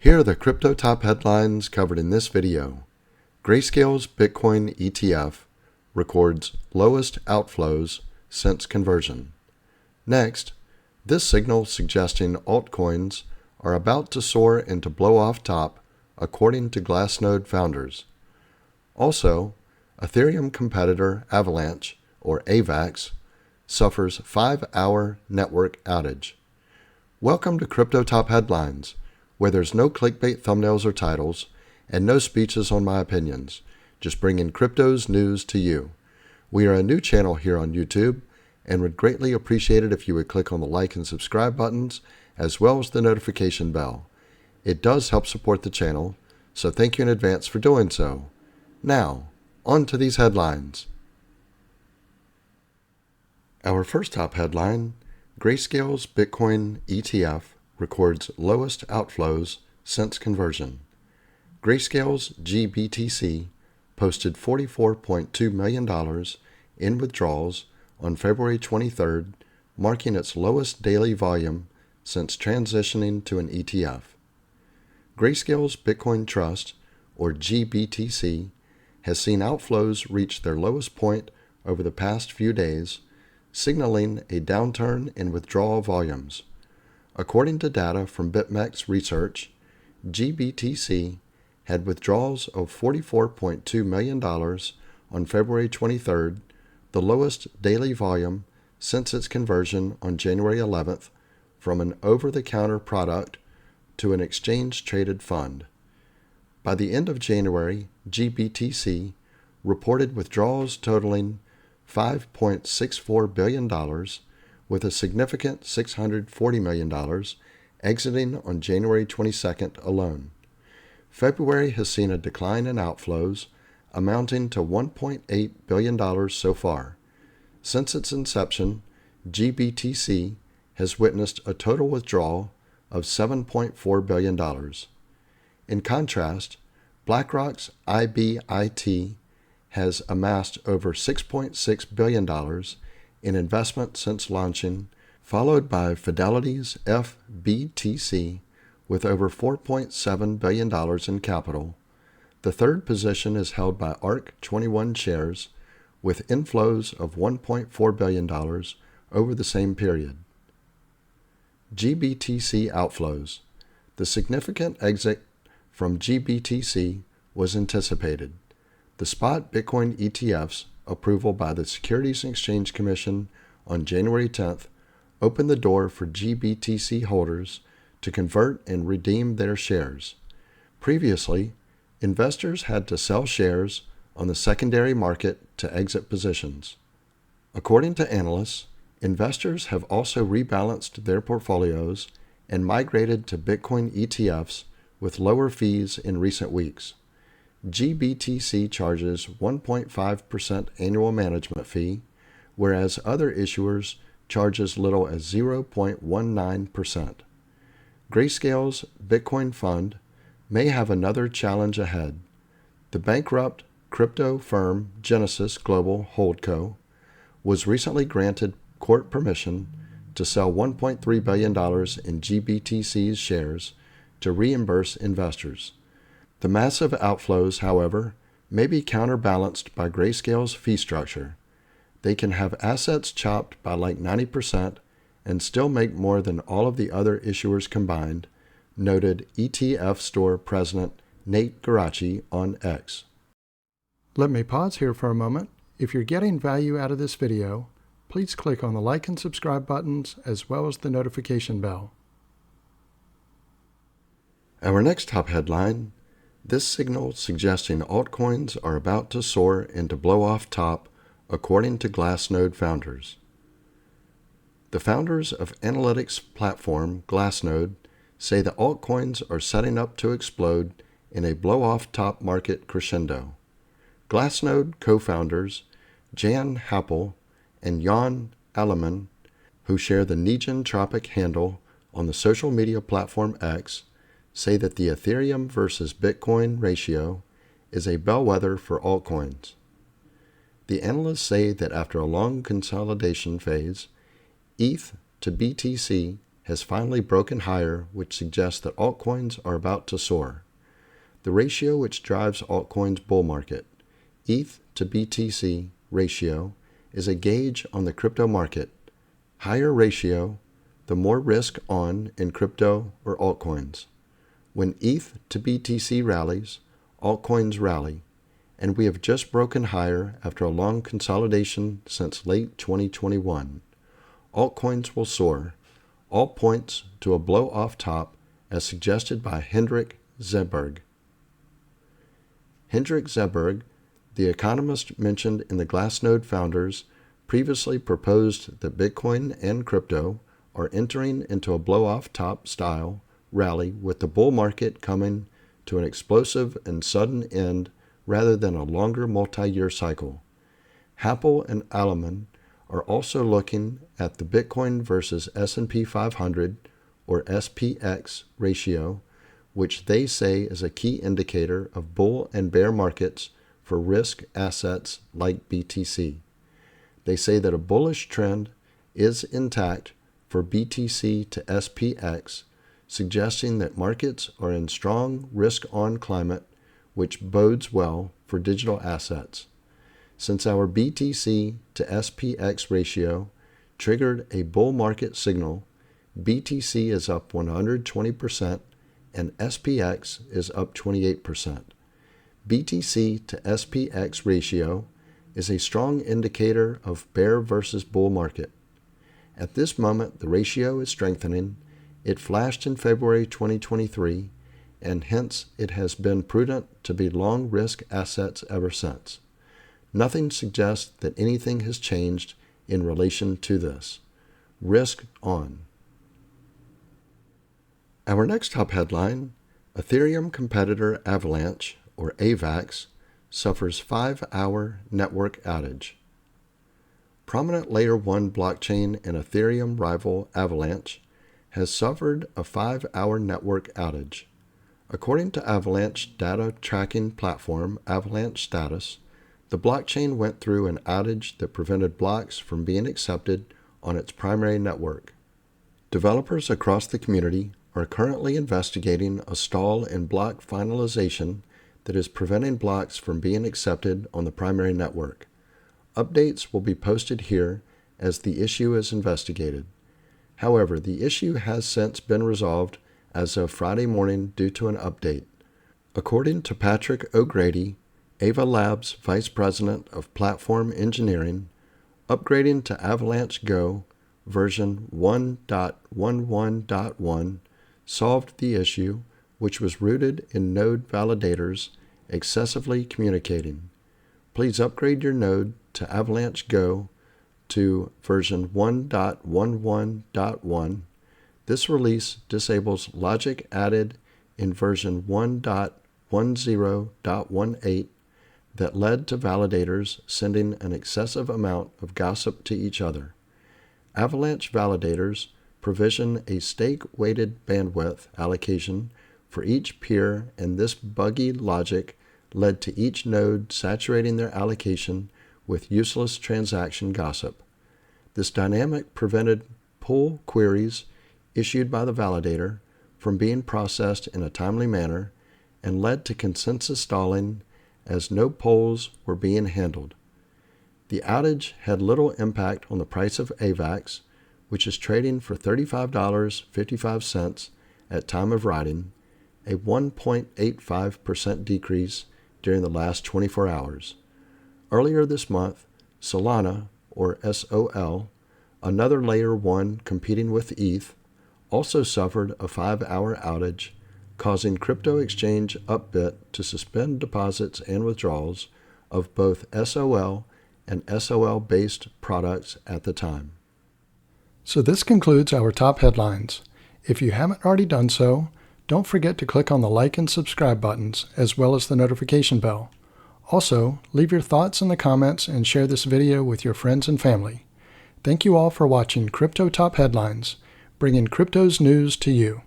Here are the crypto top headlines covered in this video. Grayscale's Bitcoin ETF records lowest outflows since conversion. Next, this signal suggesting altcoins are about to soar and to blow off top, according to Glassnode founders. Also, Ethereum competitor Avalanche, or AVAX, suffers 5-hour network outage. Welcome to Crypto Top Headlines, where there's no clickbait thumbnails or titles, and no speeches on my opinions, just bringing crypto's news to you. We are a new channel here on YouTube, and would greatly appreciate it if you would click on the like and subscribe buttons, as well as the notification bell. It does help support the channel, so thank you in advance for doing so. Now, on to these headlines. Our first top headline, Grayscale's Bitcoin ETF records lowest outflows since conversion. Grayscale's GBTC posted $44.2 million in withdrawals on February 23rd, marking its lowest daily volume since transitioning to an ETF. Grayscale's Bitcoin Trust, or GBTC, has seen outflows reach their lowest point over the past few days, signaling a downturn in withdrawal volumes. According to data from BitMEX Research, GBTC had withdrawals of $44.2 million on February 23rd, the lowest daily volume since its conversion on January 11th from an over-the-counter product to an exchange-traded fund. By the end of January, GBTC reported withdrawals totaling $5.64 billion, with a significant $640 million exiting on January 22nd alone. February has seen a decline in outflows, amounting to $1.8 billion so far. Since its inception, GBTC has witnessed a total withdrawal of $7.4 billion. In contrast, BlackRock's IBIT has amassed over $6.6 billion in investment since launching, followed by Fidelity's FBTC with over $4.7 billion in capital. The third position is held by ARK21 shares with inflows of $1.4 billion over the same period. GBTC outflows. The significant exit from GBTC was anticipated. The spot Bitcoin ETF's approval by the Securities and Exchange Commission on January 10th opened the door for GBTC holders to convert and redeem their shares. Previously, investors had to sell shares on the secondary market to exit positions. According to analysts, investors have also rebalanced their portfolios and migrated to Bitcoin ETFs with lower fees in recent weeks. GBTC charges 1.5% annual management fee, whereas other issuers charge as little as 0.19%. Grayscale's Bitcoin Fund may have another challenge ahead. The bankrupt crypto firm Genesis Global Holdco was recently granted court permission to sell $1.3 billion in GBTC's shares to reimburse investors. The massive outflows, however, may be counterbalanced by Grayscale's fee structure. They can have assets chopped by like 90% and still make more than all of the other issuers combined, noted ETF Store President Nate Garachi on X. Let me pause here for a moment. If you're getting value out of this video, please click on the like and subscribe buttons as well as the notification bell. Our next top headline, this signal suggesting altcoins are about to soar and to blow off top, according to Glassnode founders. The founders of analytics platform Glassnode say the altcoins are setting up to explode in a blow-off top market crescendo. Glassnode co-founders Jan Happel and Jan Alleman, who share the Negentropic handle on the social media platform X, say that the Ethereum versus Bitcoin ratio is a bellwether for altcoins. The analysts say that after a long consolidation phase, ETH to BTC has finally broken higher, which suggests that altcoins are about to soar. The ratio which drives altcoins bull market, ETH to BTC ratio, is a gauge on the crypto market. Higher ratio, the more risk on in crypto or altcoins. When ETH to BTC rallies, altcoins rally, and we have just broken higher after a long consolidation since late 2021. Altcoins will soar. All points to a blow-off top as suggested by Hendrik Zeberg. Hendrik Zeberg, the economist mentioned in the Glassnode Founders, previously proposed that Bitcoin and crypto are entering into a blow-off top style rally with the bull market coming to an explosive and sudden end rather than a longer multi-year cycle. Happel and Alleman are also looking at the Bitcoin versus S&P 500 or SPX ratio, which they say is a key indicator of bull and bear markets for risk assets like BTC. They say that a bullish trend is intact for BTC to SPX, suggesting that markets are in strong risk-on climate, which bodes well for digital assets. Since our BTC to SPX ratio triggered a bull market signal, BTC is up 120% and SPX is up 28%. BTC to SPX ratio is a strong indicator of bear versus bull market. At this moment, the ratio is strengthening. It flashed in February 2023, and hence it has been prudent to be long risk assets ever since. Nothing suggests that anything has changed in relation to this. Risk on. Our next top headline, Ethereum competitor Avalanche, or AVAX, suffers 5-hour network outage. Prominent Layer 1 blockchain and Ethereum rival Avalanche has suffered a 5-hour network outage. According to Avalanche data tracking platform Avalanche Status, the blockchain went through an outage that prevented blocks from being accepted on its primary network. Developers across the community are currently investigating a stall in block finalization that is preventing blocks from being accepted on the primary network. Updates will be posted here as the issue is investigated. However, the issue has since been resolved as of Friday morning due to an update. According to Patrick O'Grady, Ava Labs Vice President of Platform Engineering, upgrading to Avalanche Go version 1.11.1 solved the issue, which was rooted in node validators excessively communicating. Please upgrade your node to Avalanche Go to version 1.11.1. This release disables logic added in version 1.10.18 that led to validators sending an excessive amount of gossip to each other. Avalanche validators provision a stake-weighted bandwidth allocation for each peer, and this buggy logic led to each node saturating their allocation with useless transaction gossip. This dynamic prevented pull queries issued by the validator from being processed in a timely manner and led to consensus stalling as no polls were being handled. The outage had little impact on the price of AVAX, which is trading for $35.55 at time of writing, a 1.85% decrease during the last 24 hours. Earlier this month, Solana, or SOL, another Layer 1 competing with ETH, also suffered a 5-hour outage, causing crypto exchange Upbit to suspend deposits and withdrawals of both SOL and SOL-based products at the time. So this concludes our top headlines. If you haven't already done so, don't forget to click on the like and subscribe buttons, as well as the notification bell. Also, leave your thoughts in the comments and share this video with your friends and family. Thank you all for watching Crypto Top Headlines, bringing crypto's news to you.